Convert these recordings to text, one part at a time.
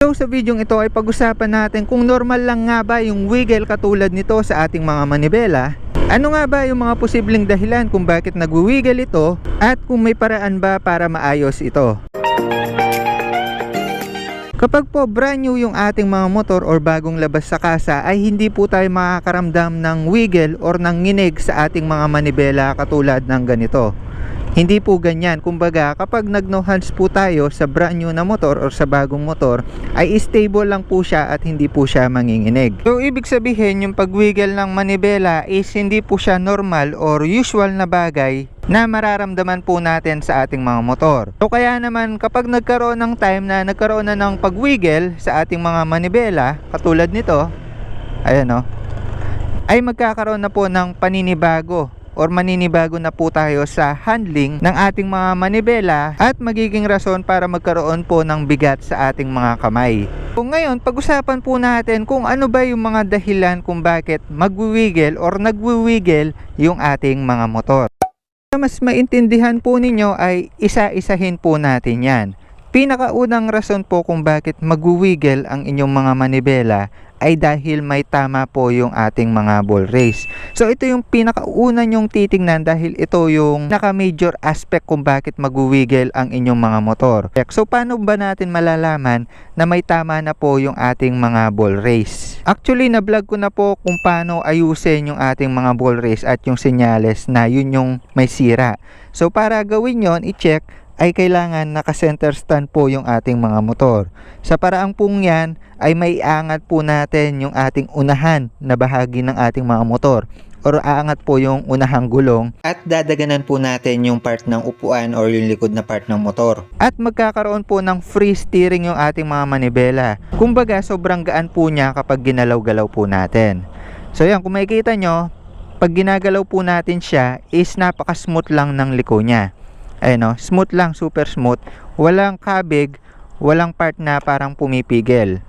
So sa videong ito ay pag-usapan natin kung normal lang nga ba yung wiggle katulad nito sa ating mga manibela. Ano nga ba yung mga posibleng dahilan kung bakit nagwi-wiggle ito at kung may paraan ba para maayos ito. Kapag po brand new yung ating mga motor or bagong labas sa kasa ay hindi po tayo makakaramdam ng wiggle or ng nginig sa ating mga manibela katulad ng ganito. Hindi po ganyan. Kumbaga, kapag nag-no hands po tayo sa brand new na motor or sa bagong motor, ay stable lang po siya at hindi po siya manginginig. So, ibig sabihin, yung pag-wiggle ng manibela is hindi po siya normal or usual na bagay na mararamdaman po natin sa ating mga motor. So, kaya naman, kapag nagkaroon ng time na nagkaroon na ng pag-wiggle sa ating mga manibela, katulad nito, ayan o, ay magkakaroon na po ng paninibago or maninibago na po tayo sa handling ng ating mga manibela at magiging rason para magkaroon po ng bigat sa ating mga kamay. Kung ngayon, pag-usapan po natin kung ano ba yung mga dahilan kung bakit magwi-wiggle or nagwi-wiggle yung ating mga motor. Para mas maintindihan po ninyo ay isa-isahin po natin yan. Pinakaunang rason po kung bakit magwi-wiggle ang inyong mga manibela ay dahil may tama po yung ating mga ball race. So ito yung pinakauna nyong titingnan dahil ito yung naka-major aspect kung bakit magwi-wiggle ang inyong mga motor. So paano ba natin malalaman na may tama na po yung ating mga ball race? Actually, na-vlog ko na po kung paano ayusin yung ating mga ball race at yung senyales na yun yung may sira. So para gawin yon, i-check ay kailangan naka-center stand po yung ating mga motor. Sa paraang pong yan ay may aangat po natin yung ating unahan na bahagi ng ating mga motor or aangat po yung unahang gulong at dadaganan po natin yung part ng upuan or yung likod na part ng motor. At magkakaroon po ng free steering yung ating mga manibela. Kumbaga sobrang gaan po niya kapag ginalaw-galaw po natin. So yan, kung makikita nyo, pag ginagalaw po natin siya is napaka-smooth lang ng liko niya. Ayun o, smooth lang, super smooth. Walang kabig, walang part na parang pumipigil.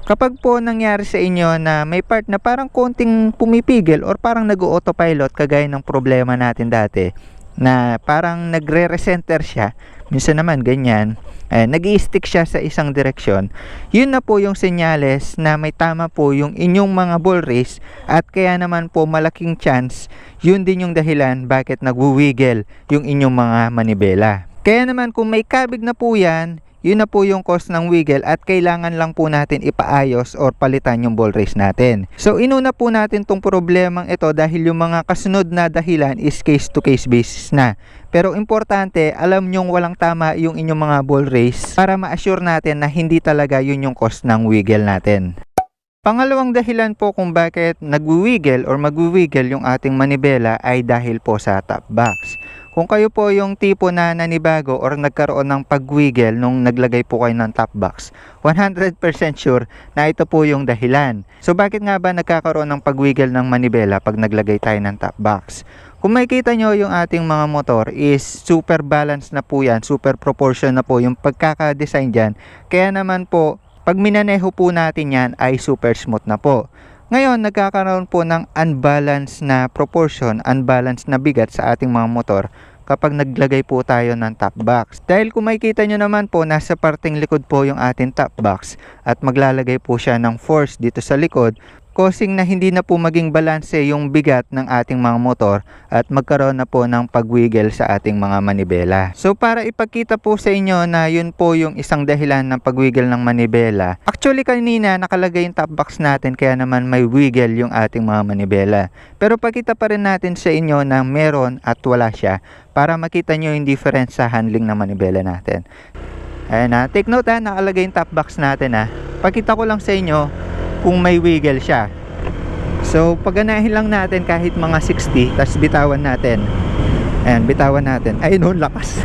Kapag po nangyari sa inyo na may part na parang konting pumipigil or parang nag-autopilot kagaya ng problema natin dati na parang nagre-recenter siya, minsan naman ganyan, nag-i-stick siya sa isang direksyon, yun na po yung senyales na may tama po yung inyong mga ball race at kaya naman po malaking chance yun din yung dahilan bakit nagwi-wiggle yung inyong mga manibela. Kaya naman kung may kabig na po yan, yun na po yung cause ng wiggle at kailangan lang po natin ipaayos or palitan yung ball race natin. So inuna po natin tong problemang ito dahil yung mga kasunod na dahilan is case to case basis na. Pero importante, alam nyong walang tama yung inyong mga ball race para ma-assure natin na hindi talaga yun yung cause ng wiggle natin. Pangalawang dahilan po kung bakit nagwi-wiggle or magwi-wiggle yung ating manibela ay dahil po sa top box. Kung kayo po yung tipo na nanibago or nagkaroon ng pag-wiggle nung naglagay po kayo ng top box, 100% sure na ito po yung dahilan. So bakit nga ba nagkakaroon ng pag-wiggle ng manibela pag naglagay tayo ng top box? Kung makikita nyo yung ating mga motor is super balance na po yan, super proportion na po yung pagkaka-design dyan. Kaya naman po, pag minaneho po natin yan ay super smooth na po. Ngayon, nagkakaroon po ng unbalanced na proportion, unbalanced na bigat sa ating mga motor kapag naglagay po tayo ng top box. Dahil kung makikita nyo naman po, nasa parteng likod po yung ating top box at maglalagay po siya ng force dito sa likod, causing na hindi na po maging balanse yung bigat ng ating mga motor at magkaroon na po ng pag-wiggle sa ating mga manibela. So para ipakita po sa inyo na yun po yung isang dahilan ng pag-wiggle ng manibela, actually kanina nakalagay yung top box natin kaya naman may wiggle yung ating mga manibela. Pero pakita pa rin natin sa inyo na meron at wala siya para makita nyo yung difference sa handling ng manibela natin. Ayan na, take note ha, nakalagay yung top box natin ha. Pakita ko lang sa inyo kung may wiggle siya. So pagganahin lang natin kahit mga 60, tapos bitawan natin. Ayan, bitawan natin. Ayun o, lakas.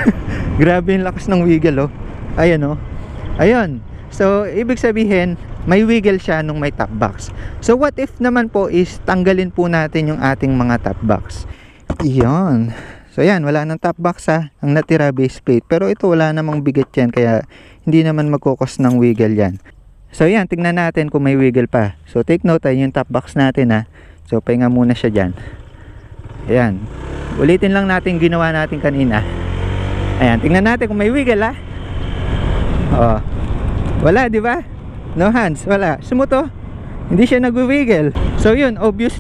Grabe yung lakas ng wiggle o. Ayan o. Ayun. So ibig sabihin may wiggle siya nung may top box. So what if naman po is tanggalin po natin yung ating mga top box. Iyon. So yan, wala nang top box ha. Ang natira base plate. Pero ito wala namang bigat yan kaya hindi naman magkukos ng wiggle yan. So yan, tingnan natin kung may wiggle pa. So take note yung top box natin ha. So pahinga muna siya dyan. Ayan. Ulitin lang natin ginawa natin kanina. Ayan, tingnan natin kung may wiggle ha. Oh. Wala, di ba? No hands, wala. Sumuto, hindi siya nag-wiggle. So yun, obvious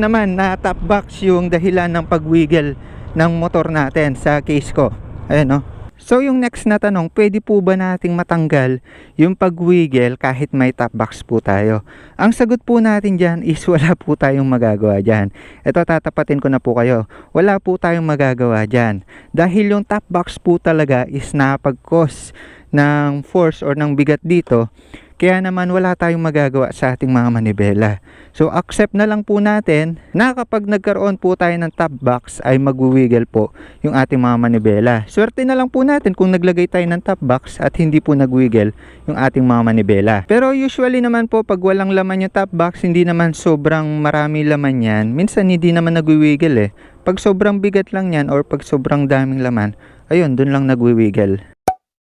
naman na top box yung dahilan ng pag-wiggle ng motor natin sa case ko. Ayan, no? So yung next na tanong, pwede po ba nating matanggal yung pag-wiggle kahit may top box po tayo? Ang sagot po natin dyan is wala po tayong magagawa dyan. Ito, tatapatin ko na po kayo. Wala po tayong magagawa dyan. Dahil yung top box po talaga is napag-cause ng force or ng bigat dito. Kaya naman wala tayong magagawa sa ating mga manibela. So accept na lang po natin na kapag nagkaroon po tayo ng top box ay mag-wiggle po yung ating mga manibela. Swerte na lang po natin kung naglagay tayo ng top box at hindi po nag-wiggle yung ating mga manibela. Pero usually naman po pag walang laman yung top box, hindi naman sobrang marami laman yan. Minsan hindi naman nag-wiggle eh. Pag sobrang bigat lang yan or pag sobrang daming laman, ayun, dun lang nag-wiggle.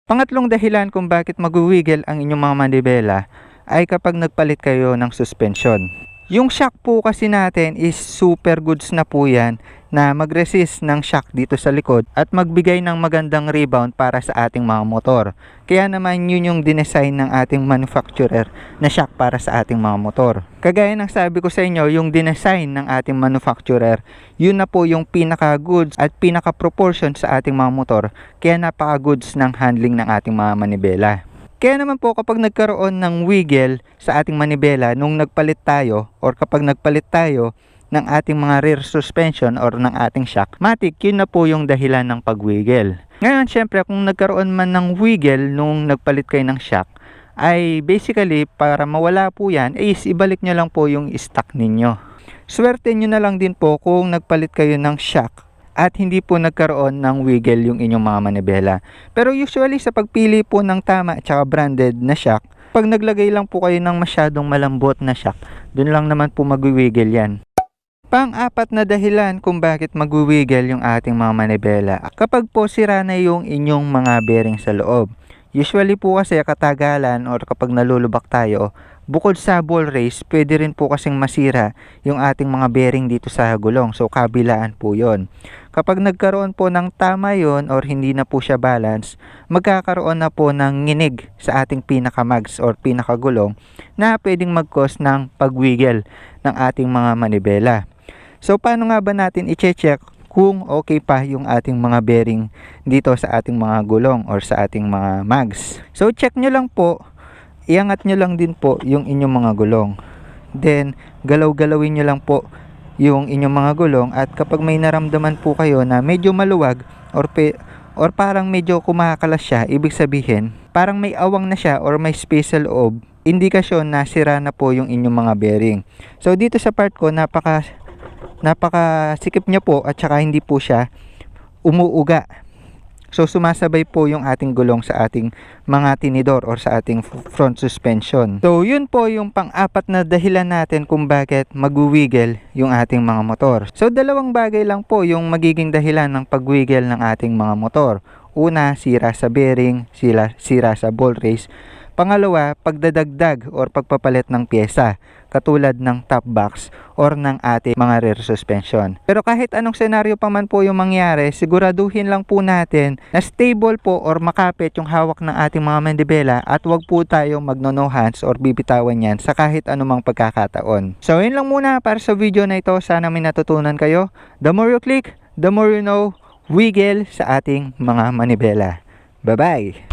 Pangatlong dahilan kung bakit mag-wiggle ang inyong mga manibela ay kapag nagpalit kayo ng suspension. Yung shock po kasi natin is super goods na po yan na mag-resist ng shock dito sa likod at magbigay ng magandang rebound para sa ating mga motor. Kaya naman yun yung dinesign ng ating manufacturer na shock para sa ating mga motor. Kagaya ng sabi ko sa inyo, yung dinesign ng ating manufacturer, yun na po yung pinaka-goods at pinaka-proportion sa ating mga motor. Kaya napaka-goods ng handling ng ating mga manibela. Kaya naman po kapag nagkaroon ng wiggle sa ating manibela nung nagpalit tayo or kapag nagpalit tayo ng ating mga rear suspension or ng ating shock, matik yun na po yung dahilan ng pag-wiggle. Ngayon syempre kung nagkaroon man ng wiggle nung nagpalit kayo ng shock, ay basically para mawala po yan is ibalik nyo lang po yung stock ninyo. Swerte nyo na lang din po kung nagpalit kayo ng shock at hindi po nagkaroon ng wiggle yung inyong mga manibela. Pero usually sa pagpili po ng tama at saka branded na shock, pag naglagay lang po kayo ng masyadong malambot na shock, dun lang naman po mag-wiggle yan. Pang-apat na dahilan kung bakit mag-wiggle yung ating mga manibela, kapag po sira na yung inyong mga bearing sa loob. Usually po kasi katagalan or kapag nalulubak tayo, bukod sa ball race, pwede rin po kasing masira yung ating mga bearing dito sa gulong. So kabilaan po yon. Kapag nagkaroon po ng tama yon or hindi na po siya balance, magkakaroon na po ng nginig sa ating pinaka-mags or pinaka-gulong na pwedeng mag-cause ng pag-wiggle ng ating mga manibela. So paano nga ba natin i-check kung okay pa yung ating mga bearing dito sa ating mga gulong or sa ating mga mags? So check nyo lang po, iangat nyo lang din po yung inyong mga gulong. Then galaw-galawin nyo lang po yung inyong mga gulong at kapag may naramdaman po kayo na medyo maluwag or parang medyo kumakalas siya, ibig sabihin parang may awang na siya or may space sa loob, indikasyon na sira na po yung inyong mga bearing. So dito sa part ko napaka-sikip niya po at saka hindi po siya umuuga. So sumasabay po yung ating gulong sa ating mga tinidor or sa ating front suspension. So yun po yung pang-apat na dahilan natin kung bakit mag-wiggle yung ating mga motor. So dalawang bagay lang po yung magiging dahilan ng pag-wiggle ng ating mga motor. Una, sira sa bearing, sira sa ball race. Pangalawa, pagdadagdag or pagpapalit ng pyesa katulad ng top box or ng ating mga rear suspension. Pero kahit anong senaryo pa man po yung mangyari, siguraduhin lang po natin na stable po or makapit yung hawak ng ating mga manibela at wag po tayong magno-no hands or bibitawan yan sa kahit anumang pagkakataon. So yun lang muna para sa video na ito. Sana may natutunan kayo. The more you click, the more you know. Wiggle sa ating mga manibela. Bye-bye!